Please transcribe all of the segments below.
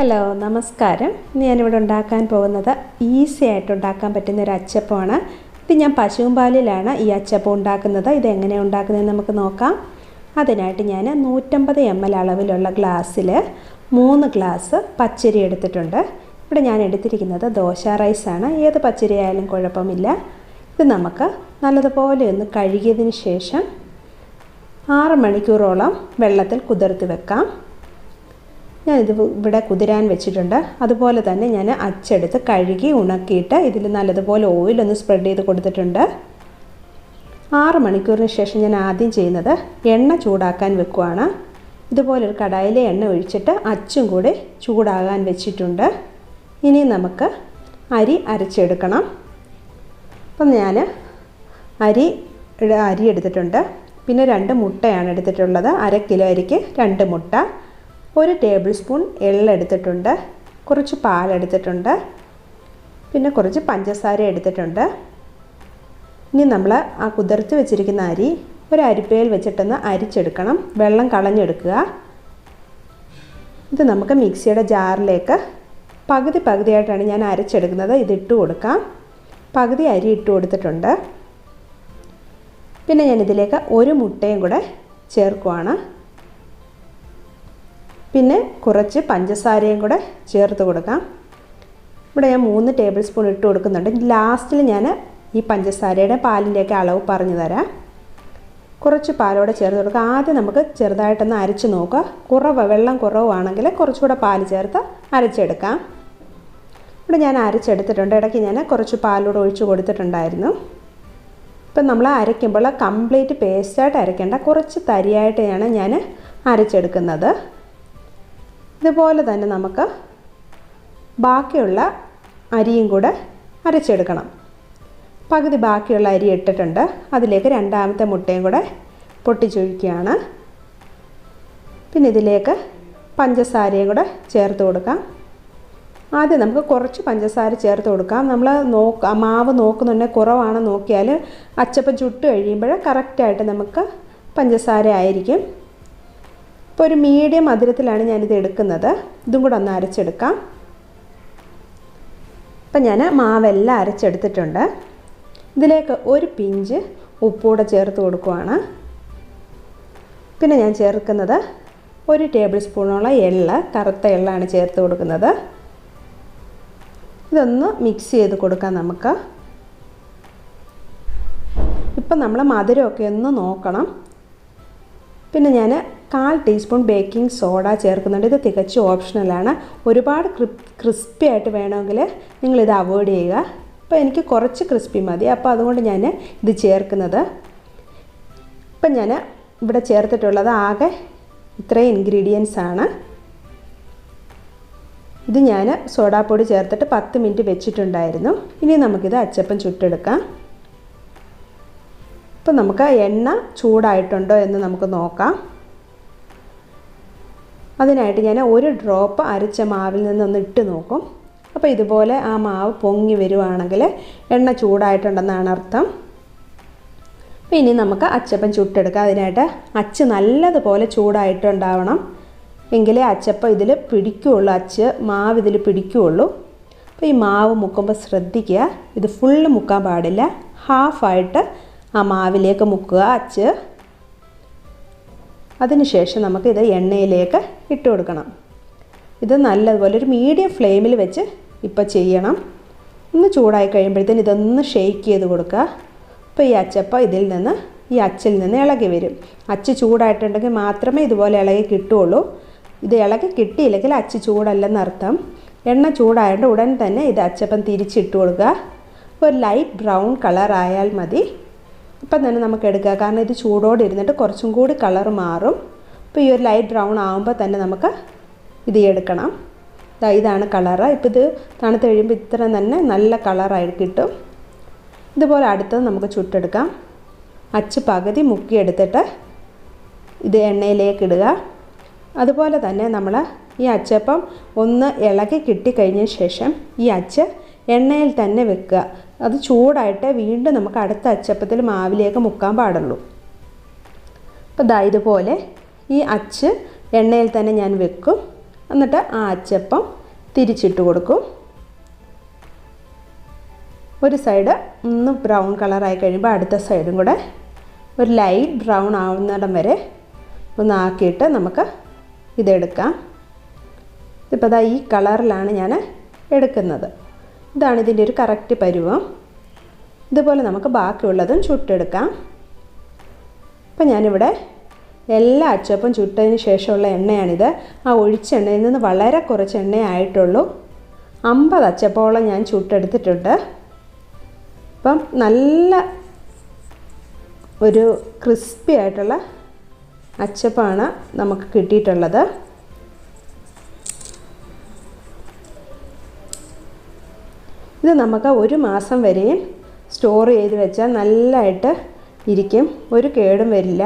Hello നമസ്കാരം. ഞാനിവിടെ ഉണ്ടാക്കാൻ പോകുന്നത് ഈസി ആയിട്ട് ഉണ്ടാക്കാൻ പറ്റുന്ന ഒരു അച്ചപ്പമാണ്. ഇത് ഞാൻ പശുവും പാലിലാണ് ഈ അച്ചപ്പം ഉണ്ടാക്കുന്നത്. ഇതെങ്ങനെയാണ് ഉണ്ടാക്കുന്നതെന്ന് നമുക്ക് നോക്കാം. അതിനായിട്ട് ഞാൻ 150 ml അളവിലുള്ള ഗ്ലാസ്സിൽ 3 ഗ്ലാസ് പച്ചരി എടുത്തിട്ടുണ്ട്. ഇവിടെ ഞാൻ എടുത്തിരിക്കുന്നത് ദോശ റൈസാണ്. ഏത് പച്ചരി ആയാലും കുഴപ്പമില്ല. ഇത് നമുക്ക് നല്ലതുപോലെ ഒന്ന് കഴുകിയതിന് ശേഷം 6 മണിക്കൂറോളം വെള്ളത്തിൽ കുതിർത്ത് വെക്കാം. ഞാനിത് ഇവിടെ കുതിരാൻ വെച്ചിട്ടുണ്ട്. അതുപോലെ തന്നെ ഞാൻ അച്ചെടുത്ത് കഴുകി ഉണക്കിയിട്ട് ഇതിൽ നല്ലതുപോലെ ഓയിലൊന്ന് സ്പ്രെഡ് ചെയ്ത് കൊടുത്തിട്ടുണ്ട്. 6 മണിക്കൂറിന് ശേഷം ഞാൻ ആദ്യം ചെയ്യുന്നത് എണ്ണ ചൂടാക്കാൻ വെക്കുവാണ്. ഇതുപോലൊരു കടായിൽ എണ്ണ ഒഴിച്ചിട്ട് അച്ചും കൂടി ചൂടാകാൻ വെച്ചിട്ടുണ്ട്. ഇനി നമുക്ക് അരി അരച്ചെടുക്കണം. അപ്പം ഞാൻ അരി എടുത്തിട്ടുണ്ട്. പിന്നെ 2 മുട്ടയാണ് എടുത്തിട്ടുള്ളത്. 1/2 കിലോ അരിക്ക് 2 മുട്ട, 1 ടേബിൾ സ്പൂൺ എള്ള് എടുത്തിട്ടുണ്ട്, കുറച്ച് പാലെടുത്തിട്ടുണ്ട്, പിന്നെ കുറച്ച് പഞ്ചസാര എടുത്തിട്ടുണ്ട്. ഇനി നമ്മൾ ആ കുതിർത്ത് വെച്ചിരിക്കുന്ന അരി ഒരു അരിപ്പയിൽ വെച്ചിട്ടൊന്ന് അരിച്ചെടുക്കണം. വെള്ളം കളഞ്ഞെടുക്കുക. ഇത് നമുക്ക് മിക്സിയുടെ ജാറിലേക്ക് പകുതിയായിട്ടാണ് ഞാൻ അരച്ചെടുക്കുന്നത്. ഇതിട്ട് കൊടുക്കാം. പകുതി അരി ഇട്ട് കൊടുത്തിട്ടുണ്ട്. പിന്നെ ഞാനിതിലേക്ക് 1 മുട്ടയും കൂടെ ചേർക്കുവാണ്. പിന്നെ കുറച്ച് പഞ്ചസാരയും കൂടെ ചേർത്ത് കൊടുക്കാം. ഇവിടെ ഞാൻ 3 ടേബിൾ സ്പൂൺ ഇട്ട് കൊടുക്കുന്നുണ്ട്. ലാസ്റ്റിൽ ഞാൻ ഈ പഞ്ചസാരയുടെ പാലിൻ്റെയൊക്കെ അളവ് പറഞ്ഞു തരാം. കുറച്ച് പാലോടെ ചേർത്ത് കൊടുക്കുക. ആദ്യം നമുക്ക് ചെറുതായിട്ടൊന്ന് അരച്ച് നോക്കുക. വെള്ളം കുറവാണെങ്കിൽ കുറച്ചുകൂടെ പാൽ ചേർത്ത് അരച്ചെടുക്കാം. ഇവിടെ ഞാൻ അരച്ചെടുത്തിട്ടുണ്ട്. ഇടയ്ക്ക് ഞാൻ കുറച്ച് പാലൂടെ ഒഴിച്ച് കൊടുത്തിട്ടുണ്ടായിരുന്നു. ഇപ്പം നമ്മൾ അരയ്ക്കുമ്പോൾ കംപ്ലീറ്റ് പേസ്റ്റായിട്ട് അരയ്ക്കേണ്ട, കുറച്ച് തരിയായിട്ടാണ് ഞാൻ അരച്ചെടുക്കുന്നത്. ഇതുപോലെ തന്നെ നമുക്ക് ബാക്കിയുള്ള അരിയും കൂടെ അരച്ചെടുക്കണം. പകുതി ബാക്കിയുള്ള അരി ഇട്ടിട്ടുണ്ട്. അതിലേക്ക് 2ാമത്തെ മുട്ടയും കൂടെ പൊട്ടിച്ചൊഴിക്കുകയാണ്. പിന്നെ ഇതിലേക്ക് പഞ്ചസാരയും കൂടെ ചേർത്ത് കൊടുക്കാം. ആദ്യം നമുക്ക് കുറച്ച് പഞ്ചസാര ചേർത്ത് കൊടുക്കാം. നമ്മൾ മാവ് നോക്കുന്നുണ്ടെങ്കിൽ കുറവാണെന്ന് നോക്കിയാൽ അച്ചപ്പം ചുട്ട് കഴിയുമ്പോൾ കറക്റ്റായിട്ട് നമുക്ക് പഞ്ചസാര ആയിരിക്കും. ഇപ്പോൾ ഒരു മീഡിയം മധുരത്തിലാണ് ഞാനിത് എടുക്കുന്നത്. ഇതും കൂടെ ഒന്ന് അരച്ചെടുക്കാം. ഇപ്പം ഞാൻ മാവെല്ലാം അരച്ചെടുത്തിട്ടുണ്ട്. ഇതിലേക്ക് 1 പിഞ്ച് ഉപ്പൂടെ ചേർത്ത് കൊടുക്കുവാണ്. പിന്നെ ഞാൻ ചേർക്കുന്നത് 1 ടേബിൾ സ്പൂണോളം എള്ള്, കറുത്ത എള്ളാണ് ചേർത്ത് കൊടുക്കുന്നത്. ഇതൊന്ന് മിക്സ് ചെയ്ത് കൊടുക്കാം നമുക്ക്. ഇപ്പം നമ്മൾ മധുരമൊക്കെ ഒന്ന് നോക്കണം. പിന്നെ ഞാൻ 1/4 ടീസ്പൂൺ ബേക്കിംഗ് സോഡ ചേർക്കുന്നുണ്ട്. ഇത് തികച്ചും ഓപ്ഷണലാണ്. ഒരുപാട് ക്രിസ്പി ആയിട്ട് വേണമെങ്കിൽ നിങ്ങളിത് അവോയ്ഡ് ചെയ്യുക. അപ്പോൾ എനിക്ക് കുറച്ച് ക്രിസ്പി മതി, അപ്പോൾ അതുകൊണ്ട് ഞാൻ ഇത് ചേർക്കുന്നത്. ഇപ്പം ഞാൻ ഇവിടെ ചേർത്തിട്ടുള്ളത് ആകെ ഇത്രയും ഇൻഗ്രീഡിയൻസ് ആണ്. ഇത് ഞാൻ സോഡാപ്പൊടി ചേർത്തിട്ട് 10 മിനിറ്റ് വെച്ചിട്ടുണ്ടായിരുന്നു. ഇനി നമുക്കിത് അച്ചപ്പം ചുട്ടെടുക്കാം. ഇപ്പം നമുക്ക് എണ്ണ ചൂടായിട്ടുണ്ടോ എന്ന് നമുക്ക് നോക്കാം. അതിനായിട്ട് ഞാൻ 1 ഡ്രോപ്പ് അരച്ച മാവിൽ നിന്നൊന്ന് ഇട്ട് നോക്കും. അപ്പോൾ ഇതുപോലെ ആ മാവ് പൊങ്ങി വരുവാണെങ്കിൽ എണ്ണ ചൂടായിട്ടുണ്ടെന്നാണ് അർത്ഥം. അപ്പോൾ ഇനി നമുക്ക് അച്ചപ്പം ചുട്ടെടുക്കാം. അതിനായിട്ട് അച്ച് നല്ലതുപോലെ ചൂടായിട്ടുണ്ടാവണം, എങ്കിലേ അച്ചപ്പം ഇതിൽ പിടിക്കുകയുള്ളൂ, മാവ് ഇതിൽ പിടിക്കുകയുള്ളൂ. അപ്പോൾ ഈ മാവ് മുക്കുമ്പോൾ ശ്രദ്ധിക്കുക, ഇത് ഫുള്ള് മുക്കാൻ പാടില്ല. ഹാഫായിട്ട് ആ മാവിലേക്ക് മുക്കുക അച്ച്. അതിനുശേഷം നമുക്കിത് എണ്ണയിലേക്ക് ഇട്ട് കൊടുക്കണം. ഇത് നല്ലതുപോലെ ഒരു മീഡിയം ഫ്ലെയിമിൽ വെച്ച് ഇപ്പോൾ ചെയ്യണം. ഒന്ന് ചൂടായി കഴിയുമ്പോഴത്തേന് ഇതൊന്ന് ഷെയ്ക്ക് ചെയ്ത് കൊടുക്കുക. അപ്പോൾ ഈ അച്ചപ്പം ഈ അച്ചിൽ നിന്ന് ഇളകി വരും. അച്ച് ചൂടായിട്ടുണ്ടെങ്കിൽ മാത്രമേ ഇതുപോലെ ഇളകി കിട്ടുകയുള്ളൂ. ഇത് ഇളകി കിട്ടിയില്ലെങ്കിൽ അച്ച് ചൂടല്ലെന്നർത്ഥം. എണ്ണ ചൂടായതുകൊണ്ട് ഉടൻ തന്നെ ഇത് അച്ചപ്പം തിരിച്ചിട്ട് കൊടുക്കുക. ഒരു ലൈറ്റ് ബ്രൗൺ കളർ ആയാൽ മതി. ഇപ്പം തന്നെ നമുക്ക് എടുക്കുക, കാരണം ഇത് ചൂടോടെ ഇരുന്നിട്ട് കുറച്ചും കൂടി കളർ മാറും. അപ്പോൾ ഈ ഒരു ലൈറ്റ് ബ്രൗൺ ആകുമ്പോൾ തന്നെ നമുക്ക് ഇത് എടുക്കണം. ഇതാണ് കളറ്. ഇപ്പോൾ ഇത് തണുത്ത് കഴിയുമ്പോൾ ഇത്ര തന്നെ നല്ല കളറായി കിട്ടും. ഇതുപോലെ അടുത്തത് നമുക്ക് ചുട്ടെടുക്കാം. അച്ച് പകുതി മുക്കിയെടുത്തിട്ട് ഇത് എണ്ണയിലേക്ക് ഇടുക. അതുപോലെ തന്നെ നമ്മൾ ഈ അച്ചപ്പം ഒന്ന് ഇളകി കിട്ടിക്കഴിഞ്ഞതിന് ശേഷം ഈ അച്ച് എണ്ണയിൽ തന്നെ വെക്കുക. അത് ചൂടായിട്ട് വീണ്ടും നമുക്ക് അടുത്ത അച്ചപ്പത്തിൽ മാവിലേക്ക് മുക്കാൻ പാടുള്ളൂ. അപ്പോൾ ഇതുപോലെ ഈ അച്ച് എണ്ണയിൽ തന്നെ ഞാൻ വെക്കും. എന്നിട്ട് ആ അച്ചപ്പം തിരിച്ചിട്ട് കൊടുക്കും. ഒരു സൈഡ് ഒന്ന് ബ്രൗൺ കളറായി കഴിയുമ്പോൾ അടുത്ത സൈഡും കൂടെ ഒരു ലൈറ്റ് ബ്രൗൺ ആവുന്നിടം വരെ ഒന്ന് ആക്കിയിട്ട് നമുക്ക് ഇതെടുക്കാം. ഇപ്പോൾ ദാ ഈ കളറിലാണ് ഞാൻ എടുക്കുന്നത്. ഇതാണ് ഇതിൻ്റെ ഒരു കറക്റ്റ് പരുവം. ഇതുപോലെ നമുക്ക് ബാക്കിയുള്ളതും ചുട്ടെടുക്കാം. അപ്പോൾ ഞാനിവിടെ എല്ലാ അച്ചപ്പം ചുട്ടതിന് ശേഷമുള്ള എണ്ണയാണിത്. ആ ഒഴിച്ച എണ്ണയിൽ നിന്ന് വളരെ കുറച്ച് എണ്ണയേ ആയിട്ടുള്ളൂ. 50 അച്ചപ്പോളം ഞാൻ ചുട്ടെടുത്തിട്ടുണ്ട്. അപ്പം നല്ല ഒരു ക്രിസ്പി ആയിട്ടുള്ള അച്ചപ്പമാണ് നമുക്ക് കിട്ടിയിട്ടുള്ളത്. ഇത് നമുക്ക് 1 മാസം വരെയും സ്റ്റോർ ചെയ്ത് വെച്ചാൽ നല്ലതായിട്ട് ഇരിക്കും, ഒരു കേടും വരില്ല.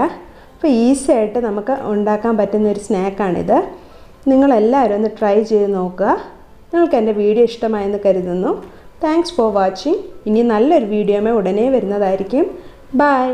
അപ്പോൾ ഈസി ആയിട്ട് നമുക്ക് ഉണ്ടാക്കാൻ പറ്റുന്ന ഒരു സ്നാക്കാണിത്. നിങ്ങളെല്ലാവരും ഒന്ന് ട്രൈ ചെയ്ത് നോക്കുക. നിങ്ങൾക്ക് എൻ്റെ വീഡിയോ ഇഷ്ടമായെന്ന് കരുതുന്നു. Thanks for watching. ഇനി നല്ലൊരു വീഡിയോമേ ഉടനെ വരുന്നതായിരിക്കും. ബൈ.